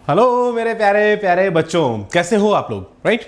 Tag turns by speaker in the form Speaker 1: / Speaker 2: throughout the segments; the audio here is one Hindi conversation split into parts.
Speaker 1: हेलो मेरे प्यारे प्यारे बच्चों, कैसे हो आप लोग? राइट,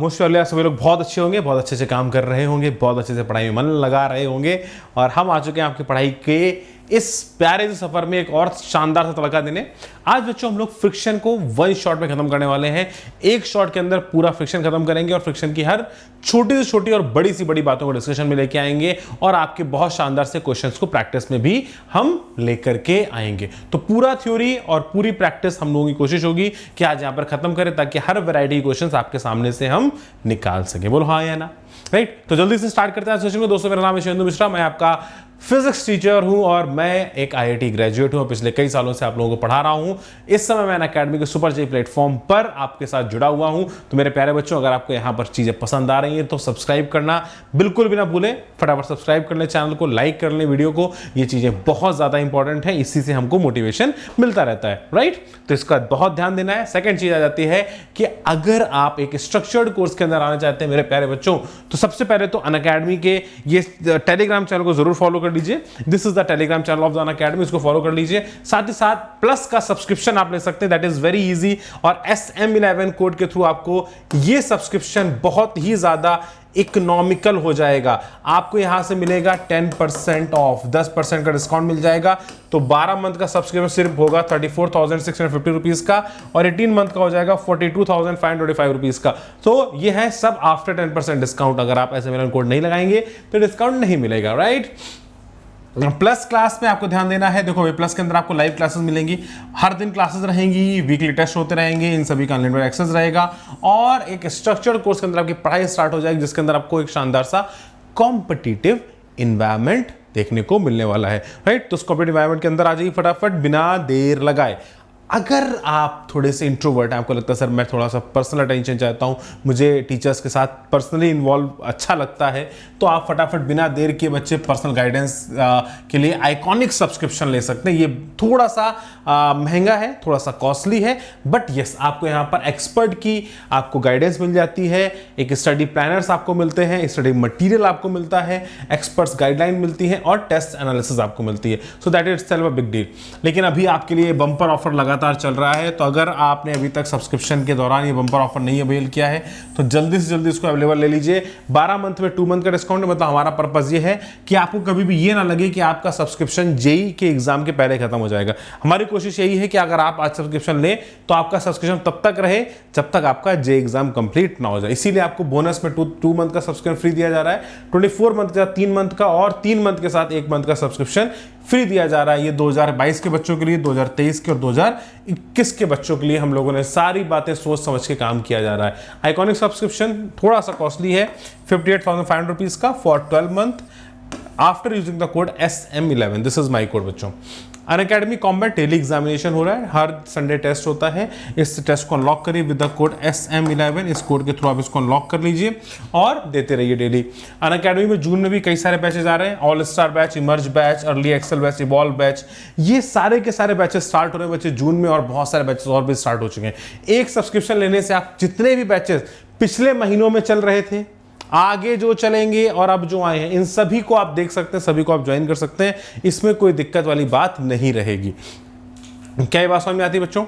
Speaker 1: मोस्ट ऑफ सभी लोग बहुत अच्छे होंगे, बहुत अच्छे से काम कर रहे होंगे, बहुत अच्छे से पढ़ाई में मन लगा रहे होंगे। और हम आ चुके हैं आपकी पढ़ाई के इस प्यारे से सफर में एक और शानदार सा तड़का देने। आज बच्चों हम लोग फ्रिक्शन को वन शॉट में खत्म करने वाले हैं। एक शॉट के अंदर पूरा फ्रिक्शन खत्म करेंगे और फ्रिक्शन की हर छोटी से छोटी और बड़ी सी बड़ी बातों को डिस्कशन में लेके आएंगे और आपके बहुत शानदार से क्वेश्चंस को प्रैक्टिस में भी हम लेकर के आएंगे। तो पूरा थ्योरी और पूरी प्रैक्टिस हम लोगों की कोशिश होगी कि आज यहां पर खत्म करें ताकि हर वैरायटी क्वेश्चंस आपके सामने से हम निकाल सके। बोलो हाँ या ना? राइट, तो जल्दी से स्टार्ट करते हैं सेशन को। दोस्तों, मेरा नाम है शिवेंदु मिश्रा, मैं आपका फिजिक्स टीचर हूं और मैं एक आईआईटी ग्रेजुएट हूं। पिछले कई सालों से आप लोगों को पढ़ा रहा हूं। इस समय मैं अनअकैडमी के सुपर जी प्लेटफॉर्म पर आपके साथ जुड़ा हुआ हूं। तो मेरे प्यारे बच्चों, अगर आपको यहां पर चीजें पसंद आ रही हैं तो सब्सक्राइब करना बिल्कुल भी ना भूलें। फटाफट सब्सक्राइब कर लें चैनल को, लाइक कर लें वीडियो को। ये चीजें बहुत ज्यादा इंपॉर्टेंट है, इसी से हमको मोटिवेशन मिलता रहता है। राइट, तो इसका बहुत ध्यान देना है। सेकेंड चीज आ जाती है कि अगर आप एक स्ट्रक्चर्ड कोर्स के अंदर आना चाहते हैं मेरे प्यारे बच्चों, तो सबसे पहले तो अनअकैडमी के ये टेलीग्राम चैनल को जरूर फॉलो कर लीजिए। This is the Telegram channel of the Unacademy, इसको फॉलो कर लीजिए। साथ ही साथ प्लस का सब्सक्रिप्शन आप ले सकते हैं, दैट इज वेरी इजी। और SM11 कोड के थ्रू आपको ये सब्सक्रिप्शन बहुत ही ज्यादा इकोनॉमिकल हो जाएगा। आपको यहां से मिलेगा 10% ऑफ, 10% का डिस्काउंट मिल जाएगा। तो 12 मंथ का सब्सक्रिप्शन सिर्फ होगा 34,650 रुपीज का और 18 मंथ का हो जाएगा 42,525 रुपीज का। तो ये है सब आफ्टर 10% डिस्काउंट। अगर आप SM11 कोड नहीं लगाएंगे तो डिस्काउंट नहीं मिलेगा। राइट, प्लस क्लास में आपको ध्यान देना है। देखो, प्लस के अंदर आपको लाइव क्लासेस मिलेंगी, हर दिन क्लासेस रहेंगी, वीकली टेस्ट होते रहेंगे, इन सभी का अनलिमिटेड एक्सेस रहेगा और एक स्ट्रक्चर्ड कोर्स के अंदर आपकी पढ़ाई स्टार्ट हो जाएगी, जिसके अंदर आपको एक शानदार सा कॉम्पिटिटिव इन्वायरमेंट देखने को मिलने वाला है। राइट, तो उस कॉम्पिटिटिव इन्वायरमेंट के अंदर आ जाइए फटाफट बिना देर लगाए। अगर आप थोड़े से इंट्रोवर्ट हैं, आपको लगता है सर मैं थोड़ा सा पर्सनल अटेंशन चाहता हूं, मुझे टीचर्स के साथ पर्सनली इन्वॉल्व अच्छा लगता है, तो आप फटाफट बिना देर किए बच्चे पर्सनल गाइडेंस के लिए आइकॉनिक सब्सक्रिप्शन ले सकते हैं। ये थोड़ा सा महंगा है, थोड़ा सा कॉस्टली है, बट यस, आपको यहाँ पर एक्सपर्ट की आपको गाइडेंस मिल जाती है, एक स्टडी प्लानर्स आपको मिलते हैं, स्टडी मटीरियल आपको मिलता है, एक्सपर्ट्स गाइडलाइन मिलती है और टेस्ट एनालिसिस आपको मिलती है। So that is self a big deal. लेकिन अभी आपके लिए बम्पर ऑफर लगातार चल रहा है, तो अगर आपने अभी तक सब्सक्रिप्शन के दौरान ये बम्पर ऑफर नहीं अवेल किया है तो जल्दी से जल्दी इसको अवेलेबल ले लीजिए। 12 मंथ में 2 मंथ का डिस्काउंट है। मतलब हमारा पर्पस ये है कि आपको कभी भी ये ना लगे कि आपका सब्सक्रिप्शन जेईई के एग्जाम के पहले खत्म हो जाएगा। हमारी कोशिश यही है कि अगर आप आज सब्सक्रिप्शन लें तो आपका सब्सक्रिप्शन तब तक रहे जब तक आपका जेईई एग्जाम कंप्लीट ना हो जाए। इसीलिए आपको बोनस में 2 मंथ का सब्सक्रिप्शन फ्री दिया जा रहा है, 24 मंथ के साथ 3 मंथ का और 3 मंथ के साथ 1 मंथ का सब्सक्रिप्शन फ्री दिया जा रहा है। ये 2022 के बच्चों के लिए, 2023 के और 2021 के बच्चों के लिए हम लोगों ने सारी बातें सोच समझ के काम किया जा रहा है। आइकॉनिक सब्सक्रिप्शन थोड़ा सा कॉस्टली है, 58,500 रुपीज का for 12 month after using the code SM11। This is my code बच्चों। अनअकैडमी कॉम्बैट डेली एग्जामिनेशन हो रहा है, हर संडे टेस्ट होता है। इस टेस्ट को अनलॉक करिए विद द कोड SM11। इस कोड के थ्रू आप इसको अनलॉक कर लीजिए और देते रहिए डेली। अनअकैडमी में जून में भी कई सारे बैचेज आ रहे हैं, all star batch, emerge batch, early excel batch, evolve batch, ये सारे के सारे बैचेस स्टार्ट हो रहे हैं बच्चे जून में और बहुत सारे बैचेस और भी स्टार्ट हो चुके हैं। एक सब्सक्रिप्शन लेने से आप जितने भी बैचेस पिछले महीनों में चल रहे थे, आगे जो चलेंगे और अब जो आए हैं, इन सभी को आप देख सकते हैं, सभी को आप ज्वाइन कर सकते हैं। इसमें कोई दिक्कत वाली बात नहीं रहेगी। क्या ये बात समझ में आती है बच्चों?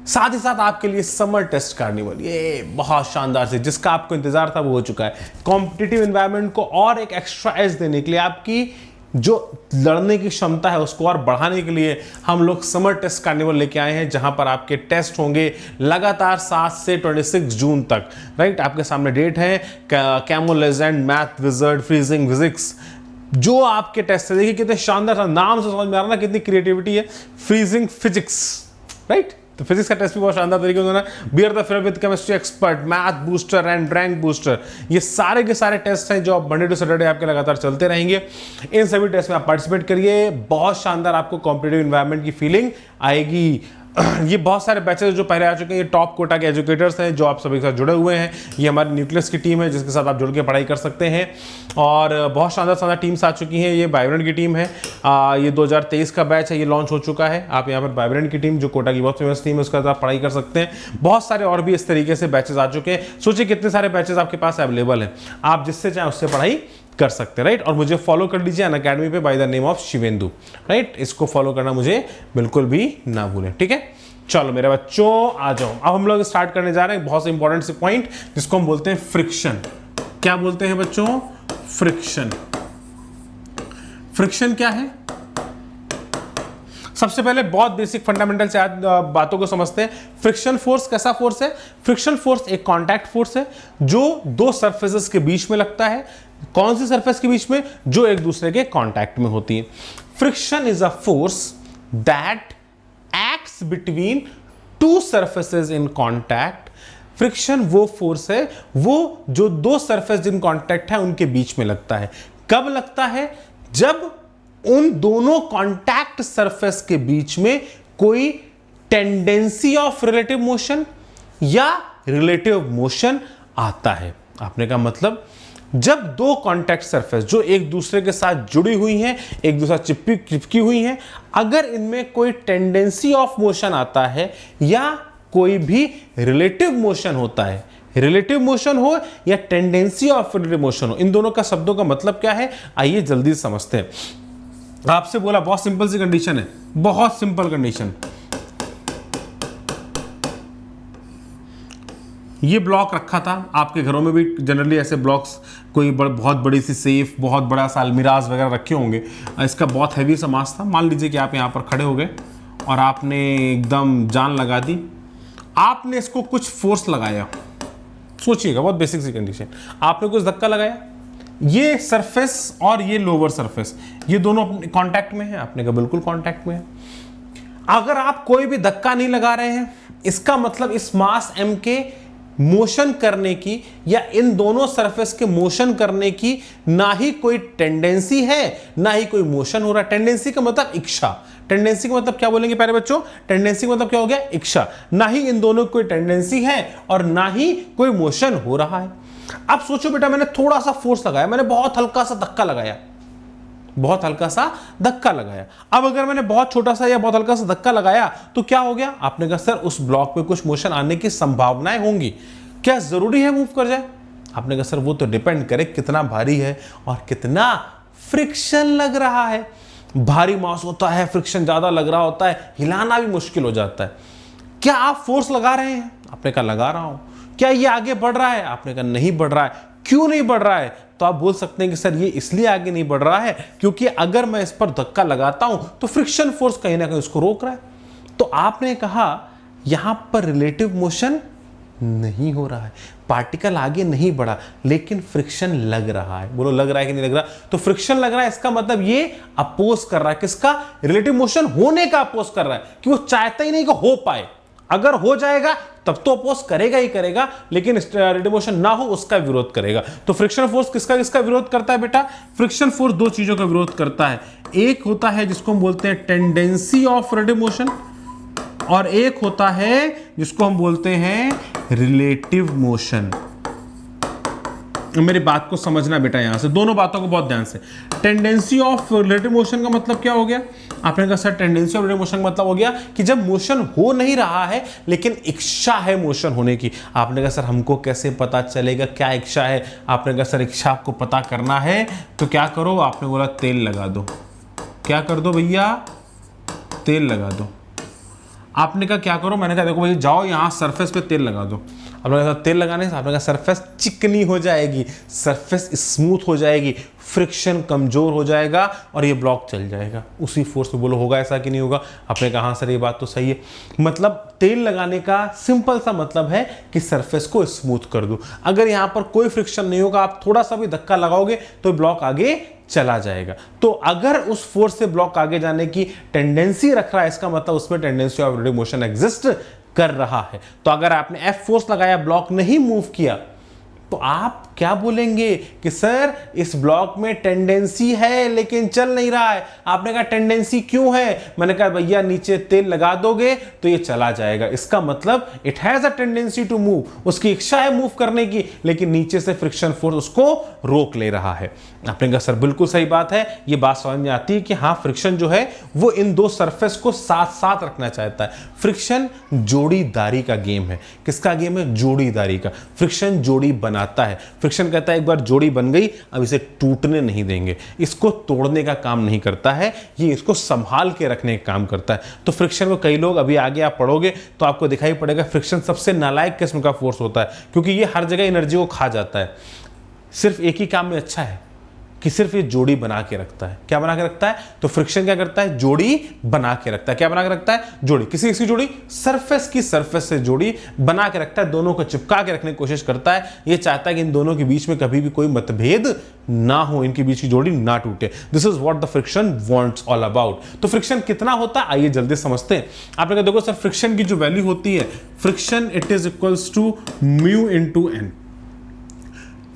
Speaker 1: साथ ही साथ आपके लिए समर टेस्ट कार्निवल, ये बहुत शानदार से, जिसका आपको इंतजार था वो हो चुका है। कॉम्पिटिटिव एनवायरनमेंट को और एक एक्स्ट्रा एज देने के लिए, आपकी जो लड़ने की क्षमता है उसको और बढ़ाने के लिए हम लोग समर टेस्ट कार्निवल लेके आए हैं, जहां पर आपके टेस्ट होंगे लगातार 7 से 26 जून तक। राइट, आपके सामने डेट है। Camo legend, math wizard, freezing physics, जो आपके टेस्ट है, देखिए कितने शानदार, नाम से समझ में आ रहा ना कितनी क्रिएटिविटी है। फ्रीजिंग फिजिक्स, राइट, तो फिजिक्स का टेस्ट भी बहुत शानदार तरीके से होना। Bear the fair with chemistry expert, math booster and rank booster, ये सारे के सारे टेस्ट हैं जो मंडे टू सैटरडे आपके लगातार चलते रहेंगे। इन सभी टेस्ट में आप पार्टिसिपेट करिए, बहुत शानदार आपको कॉम्पिटिटिव एनवायरनमेंट की फीलिंग आएगी। ये बहुत सारे बैचेस जो पहले आ चुके हैं, ये टॉप कोटा के एजुकेटर्स हैं जो आप सभी के साथ जुड़े हुए हैं। ये हमारी न्यूक्लियस की टीम है जिसके साथ आप जुड़ के पढ़ाई कर सकते हैं और बहुत शानदार शानदार टीम्स आ चुकी हैं। ये वाइब्रेंट की टीम है, ये 2023 का बैच है, ये लॉन्च हो चुका है। आप यहाँ पर वाइब्रेंट की टीम जो कोटा की बहुत फेमस टीम है उसके साथ आप पढ़ाई कर सकते हैं। बहुत सारे और भी इस तरीके से बैचेस आ चुके हैं। सोचिए कितने सारे बैचेस आपके पास अवेलेबल हैं, आप जिससे चाहें उससे पढ़ाई कर सकते हैं। राइट, और मुझे फॉलो कर लीजिए अनअकैडमी पे by the name of Shivendu. Right, इसको फॉलो करना मुझे बिल्कुल भी ना भूलें, ठीक है। चलो मेरे बच्चों आ जाओ, अब हम लोग स्टार्ट करने जा रहे हैं बहुत से इंपॉर्टेंट से पॉइंट जिसको हम बोलते हैं फ्रिक्शन। क्या बोलते हैं बच्चों? फ्रिक्शन। फ्रिक्शन क्या है? सबसे पहले बहुत बेसिक फंडामेंटल से बातों को समझते हैं। फ्रिक्शन फोर्स कैसा फोर्स है? फ्रिक्शन फोर्स एक कांटेक्ट फोर्स है जो दो सरफेसेस के बीच में लगता है। कौन सी सरफेस के बीच में? जो एक दूसरे के कांटेक्ट में होती है। Friction is a force that acts between two surfaces in contact. Friction वो फोर्स है वो जो दो सरफेस इन कांटेक्ट है उनके बीच में लगता है। कब लगता है? जब उन दोनों कांटेक्ट सरफेस के बीच में कोई टेंडेंसी ऑफ रिलेटिव मोशन या रिलेटिव मोशन आता है। आपने कहा मतलब जब दो कांटेक्ट सरफेस जो एक दूसरे के साथ जुड़ी हुई हैं, एक दूसरा चिपकी हुई हैं, अगर इनमें कोई टेंडेंसी ऑफ मोशन आता है या कोई भी रिलेटिव मोशन होता है, रिलेटिव मोशन हो या टेंडेंसी ऑफ रिलेटिव मोशन हो, इन दोनों का शब्दों का मतलब क्या है आइए जल्दी से समझते हैं। आपसे बोला बहुत सिंपल सी कंडीशन है, बहुत सिंपल कंडीशन। ये ब्लॉक रखा था, आपके घरों में भी जनरली ऐसे ब्लॉक्स कोई बहुत बड़ी सी सेफ, बहुत बड़ा सा अलमीराज वगैरह रखे होंगे। इसका बहुत हैवी सा मास था। मान लीजिए कि आप यहाँ पर खड़े हो गए और आपने एकदम जान लगा दी, आपने इसको कुछ फोर्स लगाया। सोचिएगा बहुत बेसिक सी कंडीशन, आपने कुछ धक्का लगाया, ये सरफेस और ये लोअर सरफेस ये दोनों अपने कांटेक्ट में है। आपने कहा बिल्कुल कांटेक्ट में है। अगर आप कोई भी धक्का नहीं लगा रहे हैं, इसका मतलब इस मास m के मोशन करने की या इन दोनों सरफेस के मोशन करने की ना ही कोई टेंडेंसी है ना ही कोई मोशन हो रहा है। टेंडेंसी का मतलब इच्छा। टेंडेंसी का मतलब क्या बोलेंगे प्यारे बच्चों? टेंडेंसी का मतलब क्या हो गया? इच्छा। ना ही इन दोनों की कोई टेंडेंसी है और ना ही कोई मोशन हो रहा है। अब सोचो बेटा, मैंने थोड़ा सा फोर्स लगाया, मैंने बहुत हल्का सा धक्का लगाया, बहुत हल्का सा धक्का लगाया। अब अगर मैंने बहुत छोटा सा या बहुत हल्का सा धक्का लगाया तो क्या हो गया? आपने कहा सर उस ब्लॉक पे कुछ मोशन आने की संभावनाएं होंगी, क्या जरूरी है मूव कर जाए? आपने कहा सर वो तो डिपेंड करे कितना भारी है और कितना फ्रिक्शन लग रहा है। भारी मास होता है, फ्रिक्शन ज्यादा लग रहा होता है, हिलाना भी मुश्किल हो जाता है। क्या आप फोर्स लगा रहे हैं? आपने कहा लगा रहा हूं। क्या ये आगे बढ़ रहा है? आपने कहा नहीं बढ़ रहा है। क्यों नहीं बढ़ रहा है? तो आप बोल सकते हैं कि सर ये इसलिए आगे नहीं बढ़ रहा है क्योंकि अगर मैं इस पर धक्का लगाता हूं तो फ्रिक्शन फोर्स कहीं ना कहीं उसको रोक रहा है। तो आपने कहा यहां पर रिलेटिव मोशन नहीं हो रहा है, पार्टिकल आगे नहीं बढ़ा लेकिन फ्रिक्शन लग रहा है। बोलो लग रहा है कि नहीं लग रहा? तो फ्रिक्शन लग रहा है, इसका मतलब ये अपोज कर रहा है। किसका? रिलेटिव मोशन होने का अपोज कर रहा है कि वो चाहता ही नहीं कि हो पाए। अगर हो जाएगा तब तो अपोज करेगा ही करेगा, लेकिन रिलेटिव मोशन ना हो उसका विरोध करेगा। तो फ्रिक्शन फोर्स किसका किसका विरोध करता है बेटा? फ्रिक्शन फोर्स दो चीजों का विरोध करता है। एक होता है जिसको हम बोलते हैं टेंडेंसी ऑफ रिलेटिव मोशन और एक होता है जिसको हम बोलते हैं रिलेटिव मोशन। मेरी बात को समझना बेटा, यहां से दोनों बातों को बहुत ध्यान से। टेंडेंसी ऑफ रिलेटिव मोशन का मतलब क्या हो गया? आपने कहा sir tendency of relative motion का मतलब हो गया कि जब मोशन हो नहीं रहा है लेकिन इच्छा है मोशन होने की। आपने कहा सर हमको कैसे पता चलेगा क्या इच्छा है? आपने कहा सर इच्छा को पता करना है तो क्या करो? आपने बोला तेल लगा दो। क्या कर दो भैया? तेल लगा दो। आपने कहा क्या करो? मैंने कहा देखो भैया जाओ यहाँ सरफेस पे तेल लगा दो। आपने कहा तेल लगाने से आपने कहा सरफेस चिकनी हो जाएगी, सरफेस स्मूथ हो जाएगी, फ्रिक्शन कमजोर हो जाएगा और ये ब्लॉक चल जाएगा उसी फोर्स पे। बोलो होगा ऐसा कि नहीं होगा? आपने कहा हाँ सर ये बात तो सही है। मतलब तेल लगाने का सिंपल सा मतलब है कि सरफेस को स्मूथ कर दो। अगर यहाँ पर कोई फ्रिक्शन नहीं होगा, आप थोड़ा सा भी धक्का लगाओगे तो ब्लॉक आगे चला जाएगा। तो अगर उस फोर्स से ब्लॉक आगे जाने की टेंडेंसी रख रहा है, इसका मतलब उसमें tendency of relative motion exist कर रहा है। तो अगर आपने एफ फोर्स लगाया, ब्लॉक नहीं मूव किया, तो आप क्या बोलेंगे कि सर इस ब्लॉक में टेंडेंसी है लेकिन चल नहीं रहा है। आपने कहा टेंडेंसी क्यों है? मैंने कहा भैया नीचे तेल लगा दोगे तो ये चला जाएगा। इसका मतलब it has a tendency to move, उसकी इच्छा है मूव करने की लेकिन नीचे से फ्रिक्शन फोर्स उसको रोक ले रहा है। आपने कहा सर बिल्कुल सही बात है, ये बात समझ में आती है कि हाँ फ्रिक्शन जो है वो इन दो सरफेस को साथ साथ रखना चाहता है। फ्रिक्शन जोड़ीदारी का गेम है। किसका गेम है? जोड़ीदारी का। फ्रिक्शन जोड़ी बनाता है। फ्रिक्शन कहता है एक बार जोड़ी बन गई अब इसे टूटने नहीं देंगे, इसको तोड़ने का काम नहीं करता है, ये इसको संभाल के रखने का काम करता है। तो फ्रिक्शन को कई लोग, अभी आगे आप पढ़ोगे तो आपको दिखाई पड़ेगा, फ्रिक्शन सबसे नालायक किस्म का फोर्स होता है, क्योंकि ये हर जगह एनर्जी को खा जाता है। सिर्फ एक ही काम में अच्छा है कि सिर्फ ये जोड़ी बना के रखता है। क्या बना के रखता है? तो फ्रिक्शन क्या करता है? जोड़ी बना के रखता है। क्या बना के रखता है? जोड़ी। किसी किसी जोड़ी, सरफेस की सरफेस से जोड़ी बना के रखता है, दोनों को चिपका के रखने की कोशिश करता है। ये चाहता है कि इन दोनों के बीच में कभी भी कोई मतभेद ना हो, इनके बीच की जोड़ी ना टूटे। This is what the friction wants all about. तो फ्रिक्शन कितना होता है आइए जल्दी समझते हैं। आपने कहा देखो सर फ्रिक्शन की जो वैल्यू होती है, friction it is equals to mu into N.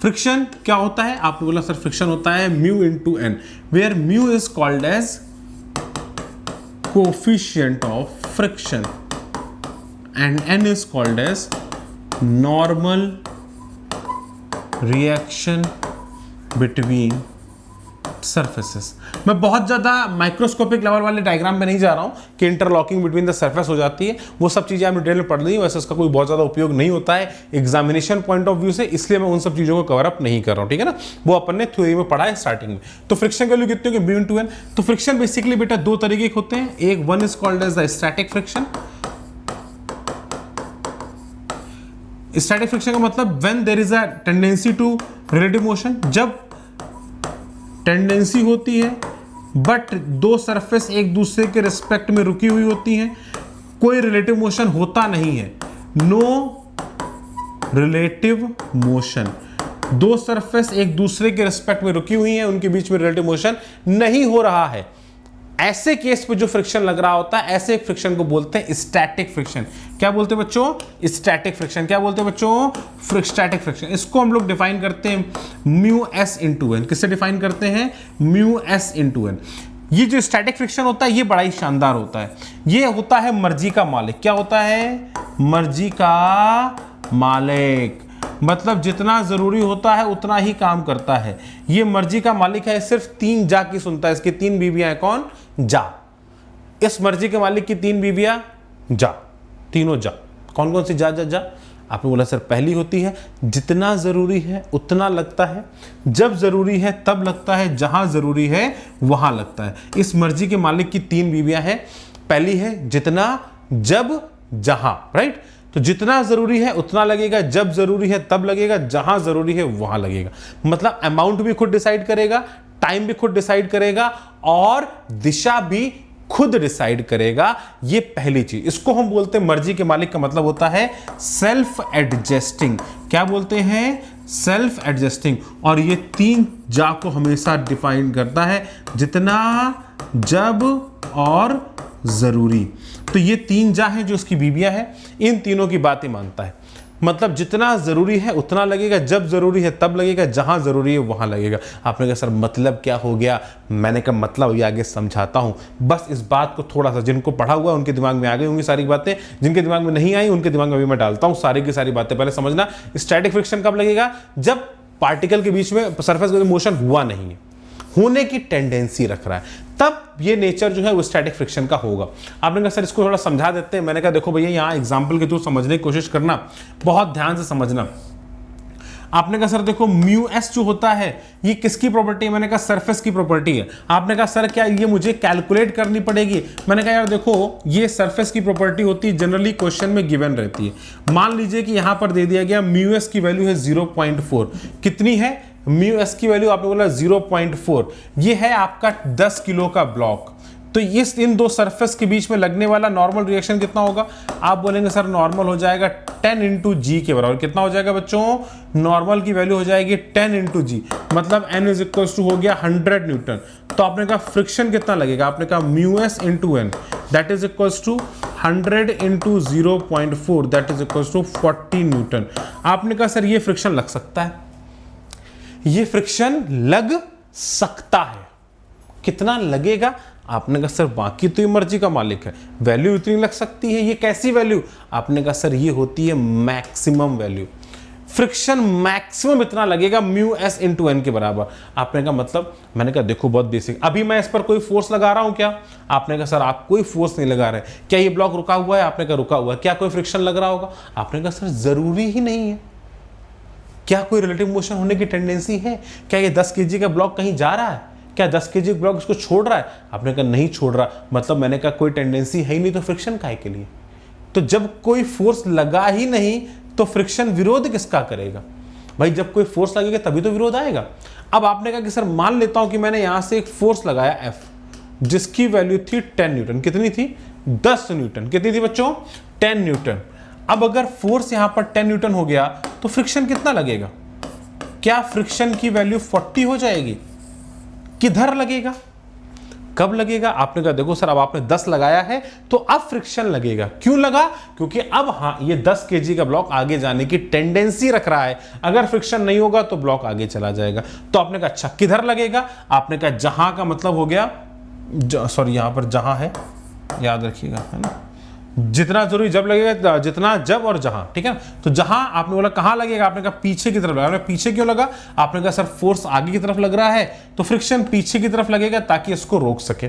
Speaker 1: Friction क्या होता है? आपने बोला सर फ्रिक्शन होता है mu into N, where mu is called as coefficient of friction and N is called as normal reaction between surfaces. मैं बहुत ज्यादा माइक्रोस्कोपिक लेवल वाले डायग्राम में नहीं जा रहा हूं कि इंटरलॉकिंग बिटवीन द सरफेस हो जाती है, वो सब चीजें आपने डिटेल में पढ़ ली, वैसे उसका कोई बहुत ज्यादा उपयोग नहीं होता है एग्जामिनेशन पॉइंट ऑफ व्यू से, इसलिए मैं उन सब चीजों को कवर अप नहीं कर रहा हूं, ठीक है ना। वो अपन ने थ्योरी में पढ़ा है स्टार्टिंग में। तो फ्रिक्शन वैल्यू कितनी होगी? Mu into N. तो फ्रिक्शन बेसिकली बेटा दो तरीके के होते हैं, एक one is called as the static friction. Static friction का मतलब when there is a tendency to relative motion, जब टेंडेंसी होती है बट दो सरफेस एक दूसरे के रिस्पेक्ट में रुकी हुई होती हैं, कोई रिलेटिव मोशन होता नहीं है, नो रिलेटिव मोशन। दो सरफेस एक दूसरे के रिस्पेक्ट में रुकी हुई हैं, उनके बीच में रिलेटिव मोशन नहीं हो रहा है, ऐसे केस पे जो फ्रिक्शन लग रहा होता है, ऐसे फ्रिक्शन को बोलते हैं स्टैटिक फ्रिक्शन। क्या बोलते हैं बच्चों? Static friction. क्या बोलते हैं बच्चों? Static friction. इसको हम लोग डिफाइन करते हैं म्यू एस इंटू एन। किससे डिफाइन करते हैं? Mu s into N. ये जो स्टैटिक फ्रिक्शन होता है ये बड़ा ही शानदार होता है, ये होता है मर्जी का मालिक। क्या होता है? मर्जी का मालिक, मतलब जितना जरूरी होता है उतना ही काम करता है। ये मर्जी का मालिक है, सिर्फ तीन जा की सुनता है। इसकी तीन बीवियां हैं, कौन? जा। इस मर्जी के मालिक की तीन बीवियां जा, तीनों जा। कौन कौन सी जा? जा जा आपने बोला सर पहली होती है जितना जरूरी है उतना लगता है, जब जरूरी है तब लगता है, जहां जरूरी है वहां लगता है। इस मर्जी के मालिक की तीन बीवियां हैं। पहली है जितना, जब, जहां, राइट। तो जितना जरूरी है उतना लगेगा, जब जरूरी है तब लगेगा, जहां जरूरी है वहां लगेगा। मतलब अमाउंट भी खुद डिसाइड करेगा, टाइम भी खुद डिसाइड करेगा और दिशा भी खुद डिसाइड करेगा। ये पहली चीज, इसको हम बोलते हैं मर्जी के मालिक का मतलब होता है सेल्फ एडजस्टिंग। क्या बोलते हैं? Self adjusting. और ये तीन जा को हमेशा डिफाइन करता है, जितना, जब और जरूरी। तो ये तीन जा हैं जो उसकी बीवियां हैं, इन तीनों की बातें मानता है। मतलब जितना जरूरी है उतना लगेगा, जब जरूरी है तब लगेगा, जहां जरूरी है वहां लगेगा। आपने कहा सर मतलब क्या हो गया? मैंने कहा मतलब ये आगे समझाता हूं, बस इस बात को थोड़ा सा, जिनको पढ़ा हुआ उनके दिमाग में आ गई होंगी सारी बातें, जिनके दिमाग में नहीं आई उनके दिमाग में अभी मैं डालता हूं सारी की सारी बातें। पहले समझना, स्टैटिक फ्रिक्शन कब लगेगा? जब पार्टिकल के बीच में सरफेस का मोशन हुआ नहीं है, होने की टेंडेंसी रख रहा है, तब ये नेचर जो है वो स्टैटिक फ्रिक्शन का होगा। आपने कहा सर इसको थोड़ा समझा देते हैं। मैंने कहा देखो भैया यहाँ एग्जांपल के थ्रू समझने की कोशिश करना, बहुत ध्यान से समझना। आपने कहा सर देखो म्यू एस जो होता है ये किसकी प्रॉपर्टी है? मैंने कहा सरफेस की प्रॉपर्टी है। आपने कहा सर क्या ये मुझे कैलकुलेट करनी पड़ेगी? मैंने कहा यार देखो ये सरफेस की प्रॉपर्टी होती है, जनरली क्वेश्चन में गिवन रहती है। मान लीजिए कि यहां पर दे दिया गया म्यू एस की वैल्यू है 0.4। कितनी है म्यू एस की वैल्यू? आपने बोला 0.4। ये है आपका 10 किलो का ब्लॉक। तो इस इन दो सरफेस के बीच में लगने वाला नॉर्मल रिएक्शन कितना होगा? आप बोलेंगे सर नॉर्मल हो जाएगा 10 इंटू जी के बराबर। कितना हो जाएगा बच्चों? नॉर्मल की वैल्यू हो जाएगी 10 इंटू जी, मतलब n इज इक्वल टू हो गया 100 न्यूटन। तो आपने कहा फ्रिक्शन कितना लगेगा? आपने कहा mu s into N that is equal to 100 into 0.4 that is equal to 40 newton. आपने कहा सर ये फ्रिक्शन लग सकता है, ये फ्रिक्शन लग सकता है। कितना लगेगा? आपने कहा सर बाकी तो ये मर्जी का मालिक है, वैल्यू इतनी लग सकती है। ये कैसी वैल्यू? आपने कहा सर ये होती है मैक्सिमम वैल्यू। फ्रिक्शन मैक्सिमम इतना लगेगा म्यू एस इंटू एन के बराबर। आपने कहा मतलब? मैंने कहा देखो बहुत बेसिक, अभी मैं इस पर कोई फोर्स लगा रहा हूं क्या? आपने कहा सर आप कोई फोर्स नहीं लगा रहे। क्या ये ब्लॉक रुका हुआ है? आपने कहा रुका हुआ है। क्या कोई फ्रिक्शन लग रहा होगा? आपने कहा सर जरूरी ही नहीं है। क्या कोई रिलेटिव मोशन होने की टेंडेंसी है? क्या ये 10 केजी का ब्लॉक कहीं जा रहा है? क्या 10 केजी ब्लॉक इसको छोड़ रहा है? आपने कहा नहीं छोड़ रहा, मतलब मैंने कहा कोई टेंडेंसी है ही नहीं, तो फ्रिक्शन काहे के लिए? तो जब कोई फोर्स लगा ही नहीं तो फ्रिक्शन विरोध किसका करेगा? भाई जब कोई फोर्स लगेगा तभी तो विरोध आएगा। अब आपने कहा कि सर मान लेता हूं कि मैंने यहां से एक फोर्स लगाया F, जिसकी वैल्यू थी 10 न्यूटन। कितनी थी? 10 न्यूटन। कितनी थी बच्चों? 10 न्यूटन। अब अगर फोर्स यहां पर 10 न्यूटन हो गया तो फ्रिक्शन कितना लगेगा? क्या फ्रिक्शन की वैल्यू 40 हो जाएगी? किधर लगेगा? कब लगेगा? आपने कहा देखो सर अब आपने 10 लगाया है तो अब फ्रिक्शन लगेगा। क्यों लगा? क्योंकि अब हाँ ये 10 केजी का ब्लॉक आगे जाने की टेंडेंसी रख रहा है, अगर फ्रिक्शन नहीं होगा तो ब्लॉक आगे चला जाएगा। तो आपने कहा अच्छा किधर लगेगा? आपने कहा जहां का मतलब हो गया, सॉरी यहां पर जहां है, याद रखिएगा, है ना, जितना जरूरी जब लगेगा, जितना जब और जहां, ठीक है। तो जहां आपने बोला कहां लगेगा? आपने कहा पीछे की तरफ लगा। पीछे क्यों लगा? आपने कहा सर फोर्स आगे की तरफ लग रहा है तो फ्रिक्शन पीछे की तरफ लगेगा ताकि इसको रोक सके।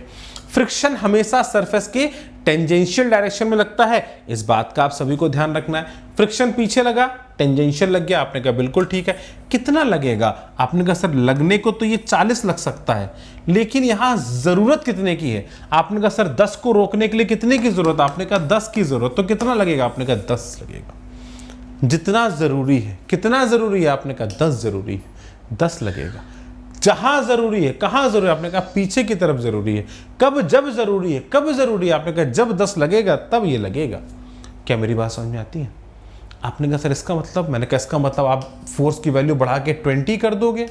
Speaker 1: फ्रिक्शन हमेशा सरफेस के टेंजेंशियल डायरेक्शन में लगता है, इस बात का आप सभी को ध्यान रखना है। फ्रिक्शन पीछे लगा, टेंजेंशियल लग गया। आपने कहा बिल्कुल ठीक है। कितना लगेगा? आपने कहा सर लगने को तो ये 40 लग सकता है, लेकिन यहां जरूरत कितने की है? आपने कहा सर 10 को रोकने के लिए कितने की जरूरत? आपने कहा 10 की जरूरत। तो कितना लगेगा? आपने कहा 10 लगेगा। जितना जरूरी है। कितना जरूरी है? आपने कहा 10 जरूरी है, 10 लगेगा। जहां जरूरी है, कहां जरूरी है? आपने कहा पीछे की तरफ जरूरी है। कब? जब जरूरी है। कब जरूरी है? आपने कहा जब 10 लगेगा तब ये लगेगा। क्या मेरी बात समझ में आती है? आपने कहा सर इसका मतलब, मैंने कहा इसका मतलब आप फोर्स की वैल्यू बढ़ा के 20 कर दोगे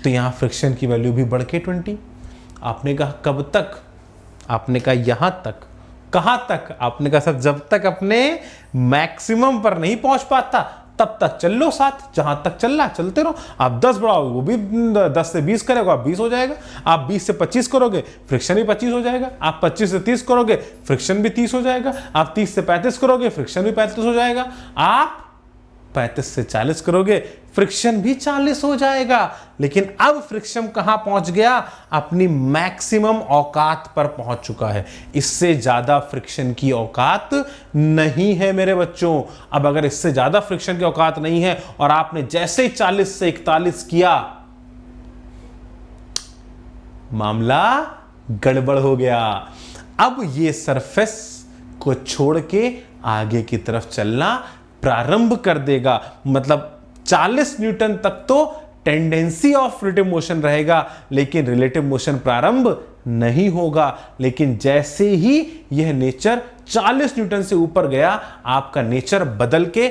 Speaker 1: तो यहां फ्रिक्शन की वैल्यू भी बढ़ के 20। आपने कहा कब तक? आपने कहा यहां तक। कहां तक? आपने कहा सर जब तक अपने मैक्सिमम पर नहीं पहुंच पाता तब तक चल लो साथ, जहां तक चल रहा चलते रहो। आप 10 बढ़ाओगे वो भी 10 से 20 करेगा, आप 20 हो जाएगा। आप 20 से 25 करोगे फ्रिक्शन भी 25 हो जाएगा। आप 25 से 30 करोगे फ्रिक्शन भी 30 हो जाएगा। आप 30 से 35 करोगे फ्रिक्शन भी 35 हो जाएगा। आप 35 से 40 करोगे फ्रिक्शन भी 40 हो जाएगा। लेकिन अब फ्रिक्शन कहां पहुंच गया? अपनी मैक्सिमम औकात पर पहुंच चुका है। इससे ज्यादा फ्रिक्शन की औकात नहीं है मेरे बच्चों। अब अगर इससे ज्यादा फ्रिक्शन की औकात नहीं है और आपने जैसे 40 से 41 किया, मामला गड़बड़ हो गया। अब ये सरफेस को छोड़ के आगे की तरफ चलना प्रारंभ कर देगा। मतलब 40 न्यूटन तक तो टेंडेंसी ऑफ रिलेटिव मोशन रहेगा, लेकिन रिलेटिव मोशन प्रारंभ नहीं होगा। लेकिन जैसे ही यह नेचर 40 न्यूटन से ऊपर गया, आपका नेचर बदल के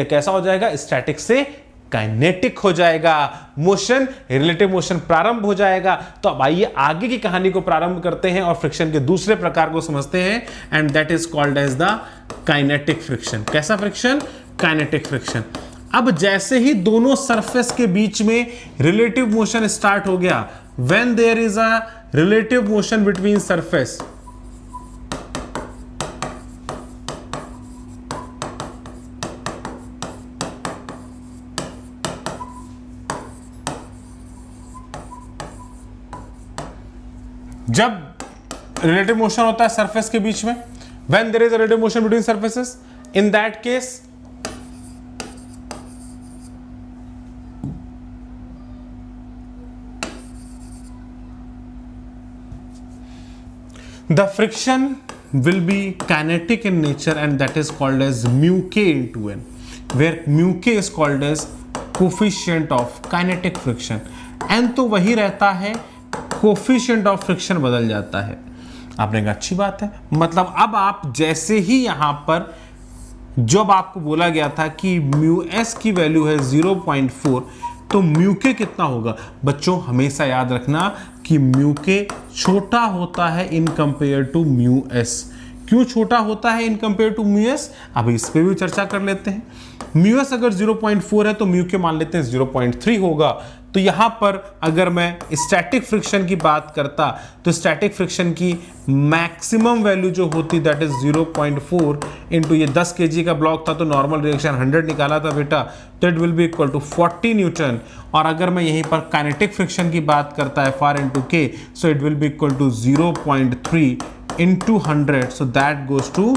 Speaker 1: कैसा हो जाएगा? स्टैटिक से काइनेटिक हो जाएगा। मोशन, रिलेटिव मोशन प्रारंभ हो जाएगा। तो अब आइए आगे की कहानी को प्रारंभ करते हैं और फ्रिक्शन के दूसरे प्रकार को समझते हैं, and that is called as the kinetic friction. कैसा फ्रिक्शन? Kinetic friction. अब जैसे ही दोनों सरफेस के बीच में रिलेटिव मोशन स्टार्ट हो गया, when there is a relative motion between surface, जब रिलेटिव मोशन होता है सरफेस के बीच में, when there is a relative motion between surfaces, in that case the friction will be kinetic in nature, and that is called as mu k into n, where mu k is called as coefficient of kinetic friction. n तो वही रहता है, coefficient of friction बदल जाता है। आपने कहा अच्छी बात है। मतलब अब आप जैसे ही यहां पर, जब आपको बोला गया था कि म्यू एस की वैल्यू है 0.4, तो म्यू के कितना होगा? बच्चों हमेशा याद रखना कि म्यू के छोटा होता है in compare to mu s. क्यों छोटा होता है in compare to mu s? अब इस पे भी चर्चा कर लेते हैं। म्यू एस अगर 0.4 है तो म्यू के मान लेते हैं 0.3 होगा। तो यहां पर अगर मैं स्टैटिक फ्रिक्शन की बात करता तो स्टैटिक फ्रिक्शन की मैक्सिमम वैल्यू जो होती दैट इज 0.4 इंटू, ये 10 केजी का ब्लॉक था तो नॉर्मल रिएक्शन 100 निकाला था बेटा, तो it will be equal to 40 newton. और अगर मैं यहीं पर काइनेटिक फ्रिक्शन की बात करता है फार into k, so it will be equal to 0.3 into 100, so that goes to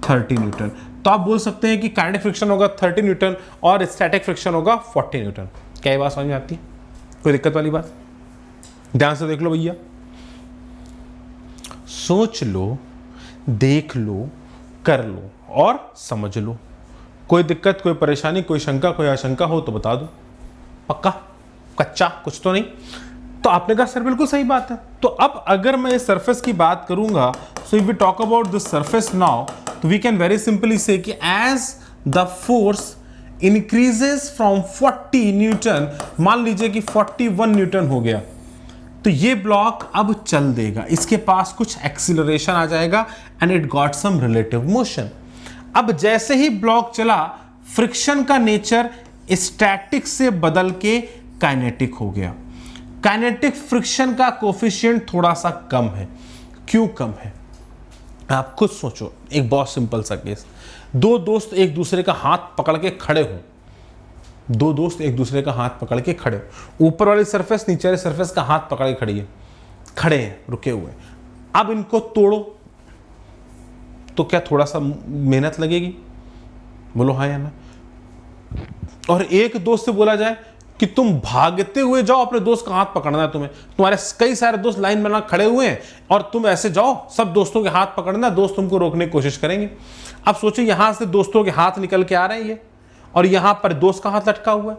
Speaker 1: 30 newton. तो आप बोल सकते हैं कि काइनेटिक फ्रिक्शन होगा 30 न्यूटन और स्टैटिक फ्रिक्शन होगा 40 न्यूटन। क्या ये बात समझ में आती है? कोई दिक्कत वाली बात? ध्यान से देख लो भैया, सोच लो, देख लो, कर लो और समझ लो। कोई दिक्कत, कोई परेशानी, कोई शंका, कोई आशंका हो तो बता दो। पक्का? कच्चा कुछ तो नहीं? तो आपने कहा सर बिल्कुल सही बात है। तो अब अगर मैं इस सरफेस की बात करूंगा, so if we talk about this surface now, तो we can very simply say कि as the force increases from 40 newton, मान लीजिए कि 41 न्यूटन हो गया, तो ये ब्लॉक अब चल देगा, इसके पास कुछ एक्सीलरेशन आ जाएगा and it got some relative motion. अब जैसे ही ब्लॉक चला, फ्रिक्शन का नेचर स्टैटिक से बदल के काइनेटिक हो गया। काइनेटिक फ्रिक्शन का कोफिशिएंट थोड़ा सा कम है। क्यों कम है? आप खुद सोचो। एक बहुत सिंपल सा केस, दो दोस्त एक दूसरे का हाथ पकड़ के खड़े हो, दो दोस्त एक दूसरे का हाथ पकड़ के खड़े हो, ऊपर वाली सरफेस नीचे वाली सरफेस का हाथ पकड़ के खड़ी है, खड़े हैं, रुके हुए। अब इनको तोड़ो तो क्या थोड़ा सा मेहनत लगेगी? बोलो हाँ या ना। और एक दोस्त से बोला जाए कि तुम भागते हुए जाओ, अपने दोस्त का हाथ पकड़ना है तुम्हें, तुम्हारे कई सारे दोस्त लाइन बना खड़े हुए हैं और तुम ऐसे जाओ, सब दोस्तों के हाथ पकड़ना, दोस्त तुमको रोकने की कोशिश करेंगे। अब सोचो यहां से दोस्तों के हाथ निकल के आ रहे हैं ये, और यहां पर दोस्त का हाथ लटका हुआ है,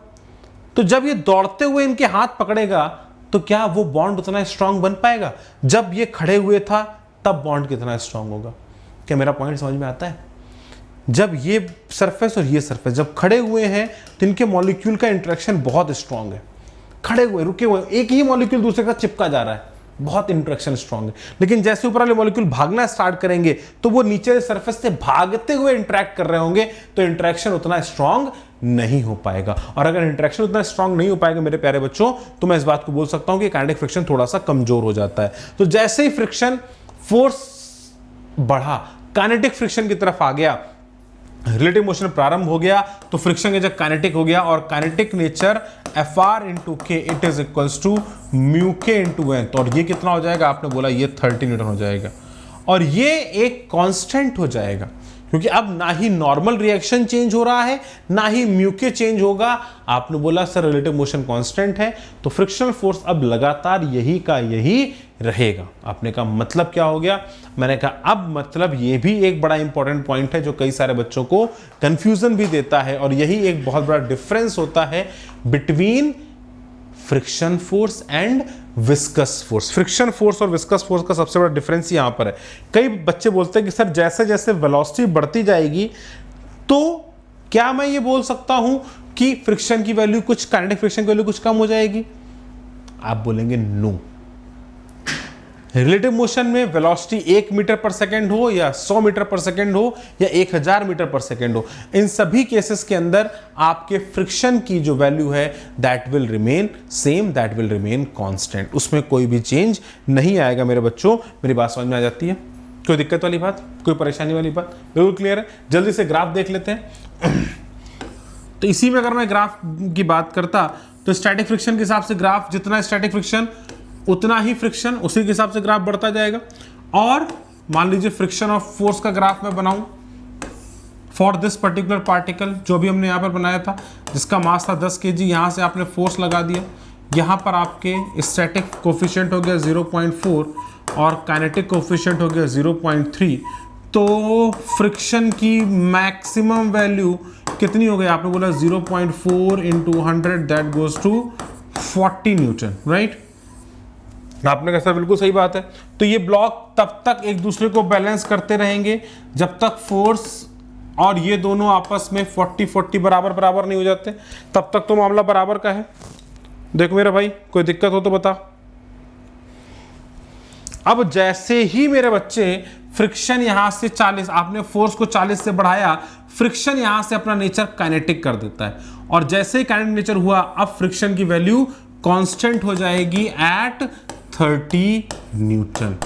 Speaker 1: तो जब ये दौड़ते हुए इनके हाथ पकड़ेगा तो क्या वो बॉन्ड उतना स्ट्रांग बन पाएगा? जब ये खड़े हुए था तब बॉन्ड कितना स्ट्रांग होगा? क्या मेरा पॉइंट समझ में आता है? जब ये सरफेस और ये सरफेस जब खड़े हुए हैं तो इनके मॉलिक्यूल का इंटरेक्शन बहुत स्ट्रांग है। खड़े हुए, रुके हुए, एक ही मॉलिक्यूल दूसरे का चिपका जा रहा है, बहुत इंटरेक्शन स्ट्रांग है। लेकिन जैसे ऊपर वाले मॉलिक्यूल भागना स्टार्ट करेंगे तो वो नीचे सरफेस से भागते हुए इंटरेक्ट कर रहे होंगे, तो इंटरेक्शन उतना स्ट्रांग नहीं हो पाएगा। और अगर इंटरेक्शन उतना स्ट्रांग नहीं हो पाएगा मेरे प्यारे बच्चों, तो मैं इस बात को बोल सकता हूं कि काइनेटिक फ्रिक्शन थोड़ा सा कमजोर हो जाता है। तो जैसे ही फ्रिक्शन फोर्स बढ़ा, काइनेटिक फ्रिक्शन की तरफ आ गया, रिलेटिव मोशन प्रारंभ हो गया, तो फ्रिक्शन का जब काइनेटिक हो गया, और kinetic nature Fr into k it is equals to mu k into N. तो और ये कितना हो जाएगा? आपने बोला ये 30 न्यूटन हो जाएगा, और ये एक कांस्टेंट हो जाएगा, क्योंकि अब ना ही नॉर्मल रिएक्शन चेंज हो रहा है, ना ही म्यू के चेंज होगा। आपने बोला सर रिलेटिव मोशन कांस्टेंट है, तो फ्रिक्शनल फोर्स अब लगातार यही का यही रहेगा। आपने कहा मतलब क्या हो गया? मैंने कहा अब मतलब ये भी एक बड़ा इंपॉर्टेंट पॉइंट है जो कई सारे बच्चों को कंफ्यूजन भी देता है, और यही एक बहुत बड़ा डिफरेंस होता है between friction force and viscous force. Friction force और विस्कस फोर्स का सबसे बड़ा डिफरेंस यहां पर है। कई बच्चे बोलते हैं कि सर जैसे जैसे वेलोसिटी बढ़ती जाएगी तो क्या मैं ये बोल सकता हूं कि फ्रिक्शन की वैल्यू कुछ, काइनेटिक फ्रिक्शन की वैल्यू कुछ कम हो जाएगी? आप बोलेंगे नो। रिलेटिव मोशन में वेलोसिटी 1 मीटर पर सेकेंड हो या 100 मीटर पर सेकेंड हो या 1000 मीटर पर सेकेंड हो, इन सभी केसेस के अंदर आपके फ्रिक्शन की जो वैल्यू है that will remain same, that will remain constant, उसमें कोई भी चेंज नहीं आएगा। मेरे बच्चों मेरी बात समझ में आ जाती है? कोई दिक्कत वाली बात, कोई परेशानी वाली बात? बिल्कुल क्लियर है। जल्दी से ग्राफ देख लेते हैं। तो इसी में अगर मैं ग्राफ की बात करता तो स्टैटिक फ्रिक्शन के हिसाब से ग्राफ, जितना स्टैटिक फ्रिक्शन उतना ही फ्रिक्शन, उसी के हिसाब से ग्राफ बढ़ता जाएगा। और मान लीजिए फ्रिक्शन ऑफ फोर्स का ग्राफ मैं बनाऊं फॉर दिस पर्टिकुलर पार्टिकल, जो भी हमने यहाँ पर बनाया था, जिसका मास था 10 kg, यहाँ से आपने फोर्स लगा दिया, यहाँ पर आपके स्टैटिक कोफिशिएंट हो गया 0.4 और काइनेटिक कोफिशिएंट हो गया 0.3, तो फ्रिक्शन की मैक्सिमम वैल्यू कितनी हो गई? आपने बोला 0.4 into 100 that goes to 40 newton, right? आपने कहा सर बिल्कुल सही बात है। तो ये ब्लॉक तब तक एक दूसरे को बैलेंस करते रहेंगे जब तक फोर्स और ये दोनों आपस में 40-40 बराबर बराबर नहीं हो जाते, तब तक तो मामला बराबर का है। देखो मेरा भाई, कोई दिक्कत हो तो बता। अब जैसे ही मेरे बच्चे फ्रिक्शन यहां से 40, आपने फोर्स को 40 से बढ़ाया, फ्रिक्शन यहां से अपना नेचर काइनेटिक कर देता है, और जैसे ही काइनेटिक नेचर हुआ अब फ्रिक्शन की वैल्यू कांस्टेंट हो जाएगी एट 30 न्यूटन।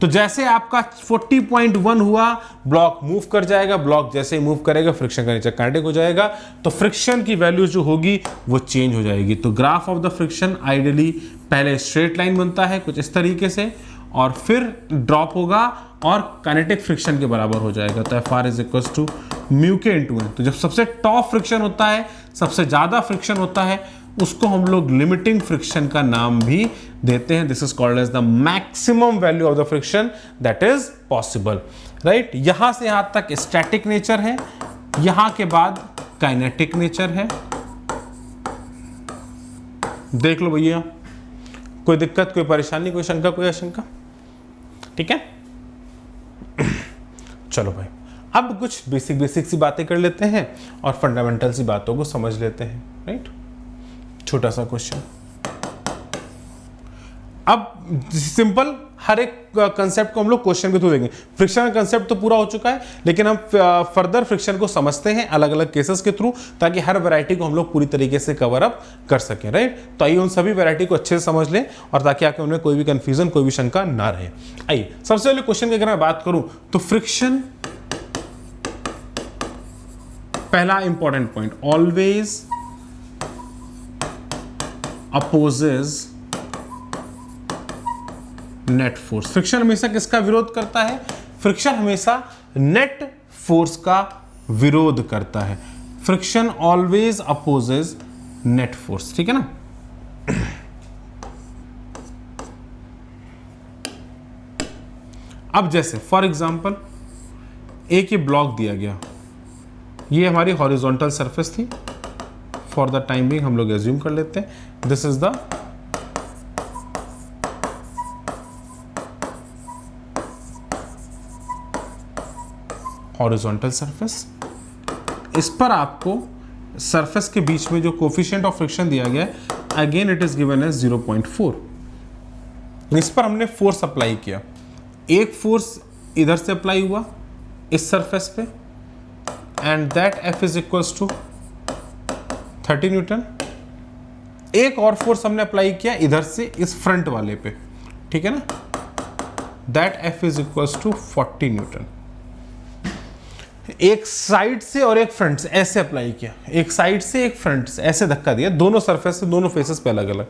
Speaker 1: तो जैसे आपका 40.1 हुआ, ब्लॉक मूव कर जाएगा, ब्लॉक जैसे ही मूव करेगा फ्रिक्शन का नेचर काइनेटिक हो जाएगा, तो फ्रिक्शन की वैल्यू जो होगी वो चेंज हो जाएगी। तो graph of the friction ideally पहले स्ट्रेट लाइन बनता है कुछ इस तरीके से, और फिर ड्रॉप होगा और काइनेटिक फ्रिक्शन के बराबर हो जाएगा। तो F R is equal to mu k into N. तो जब सबसे टॉप फ्रिक्शन होता है, सबसे ज्यादा फ्रिक्शन होता है, उसको हम लोग लिमिटिंग फ्रिक्शन का नाम भी देते हैं। This is called as the maximum value of the friction that is possible, right. यहां से यहां तक स्टैटिक नेचर है, यहां के बाद काइनेटिक नेचर है। देख लो भैया, कोई दिक्कत, कोई परेशानी, कोई शंका, कोई आशंका? ठीक है, चलो भाई, अब कुछ बेसिक सी बातें कर लेते हैं और फंडामेंटल सी बातों को समझ लेते हैं, राइट। छोटा सा क्वेश्चन। अब सिंपल हर एक कंसेप्ट को हम लोग क्वेश्चन के थ्रू देंगे। फ्रिक्शन का कंसेप्ट तो पूरा हो चुका है, लेकिन हम फर्दर फ्रिक्शन को समझते हैं अलग अलग केसेस के थ्रू, ताकि हर वैरायटी को हम लोग पूरी तरीके से कवर अप कर सकें, राइट। तो आइए उन सभी वैरायटी को अच्छे से समझ लें और ताकि आके उनमें कोई भी कंफ्यूजन, कोई भी शंका ना रहे। आइए सबसे पहले क्वेश्चन की अगर मैं बात करूं तो फ्रिक्शन, पहला important point, always opposes net force. Friction हमेशा किसका विरोध करता है? फ्रिक्शन हमेशा नेट फोर्स का विरोध करता है। Friction always opposes net force, ठीक है ना। अब जैसे फॉर एग्जांपल एक ये ब्लॉक दिया गया, ये हमारी हॉरिजॉन्टल सरफेस थी। फॉर द टाइम बिंग हम लोग एज्यूम कर लेते हैं this is the horizontal surface. इस पर आपको सरफेस के बीच में जो कोफिशिएंट ऑफ फ्रिक्शन दिया गया है, again it is given as 0.4। इस पर हमने फोर्स अप्लाई किया, एक फोर्स इधर से अप्लाई हुआ इस सरफेस पे, and that F is equals to 30 newton. एक और फोर्स हमने अप्लाई किया इधर से इस फ्रंट वाले पे, ठीक है ना, that F is equals to 40 newton. एक साइड से और एक फ्रंट से ऐसे अप्लाई किया, एक साइड से एक फ्रंट से ऐसे धक्का दिया, दोनों सरफेस से, दोनों फेसेस पे अलग अलग,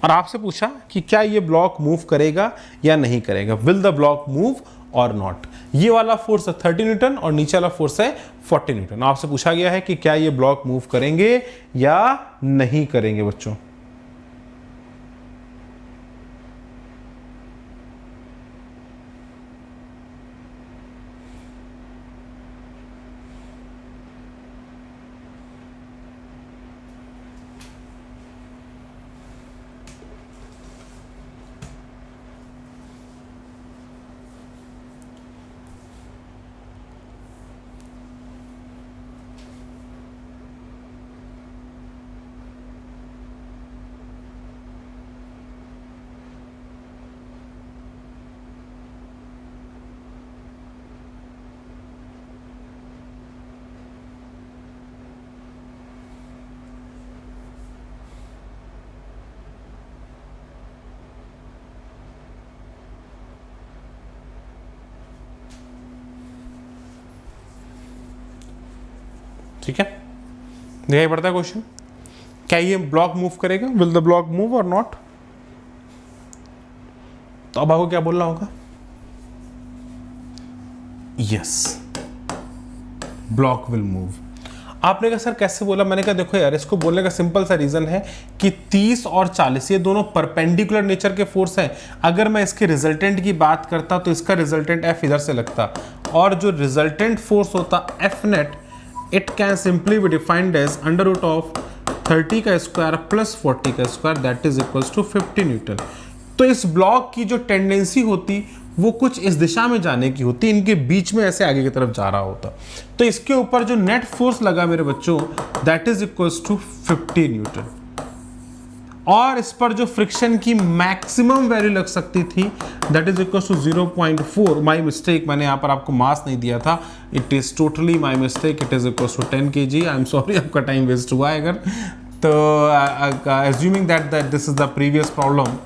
Speaker 1: और आपसे पूछा कि क्या ये ब्लॉक मूव करेगा या नहीं करेगा, विल द ब्लॉक मूव और नॉट। ये वाला फोर्स है 30 न्यूटन और नीचे वाला फोर्स है 40 न्यूटन। आपसे पूछा गया है कि क्या ये ब्लॉक मूव करेंगे या नहीं करेंगे बच्चों। ठीक है, दिखाई पड़ता है क्वेश्चन। क्या ये ब्लॉक मूव करेगा, विल द ब्लॉक मूव और नॉट। तो अब आपको क्या बोलना होगा, यस ब्लॉक विल मूव। आपने कहा सर कैसे बोला, मैंने कहा देखो यार, इसको बोलने का सिंपल सा रीजन है कि 30 और 40 ये दोनों परपेंडिकुलर नेचर के फोर्स हैं। अगर मैं इसके रिजल्टेंट की बात करता तो इसका रिजल्टेंट एफ इधर से लगता, और जो रिजल्टेंट फोर्स होता F net, it can simply be defined as under root of 30 का स्क्वायर प्लस 40 का square, that is equals to 50 newton. तो इस ब्लॉक की जो टेंडेंसी होती वो कुछ इस दिशा में जाने की होती, इनके बीच में ऐसे आगे की तरफ जा रहा होता। तो इसके ऊपर जो नेट फोर्स लगा मेरे बच्चों, that is equals to 50 newton. और इस पर जो फ्रिक्शन की मैक्सिमम वैल्यू लग सकती थी, that is equal to 0.4। My mistake, मैंने यहाँ पर आपको मास नहीं दिया था, it is totally my mistake, it is equal to 10 kg। I am sorry, आपका टाइम वेस्ट हुआ है अगर तो। Assuming that this is the previous problem,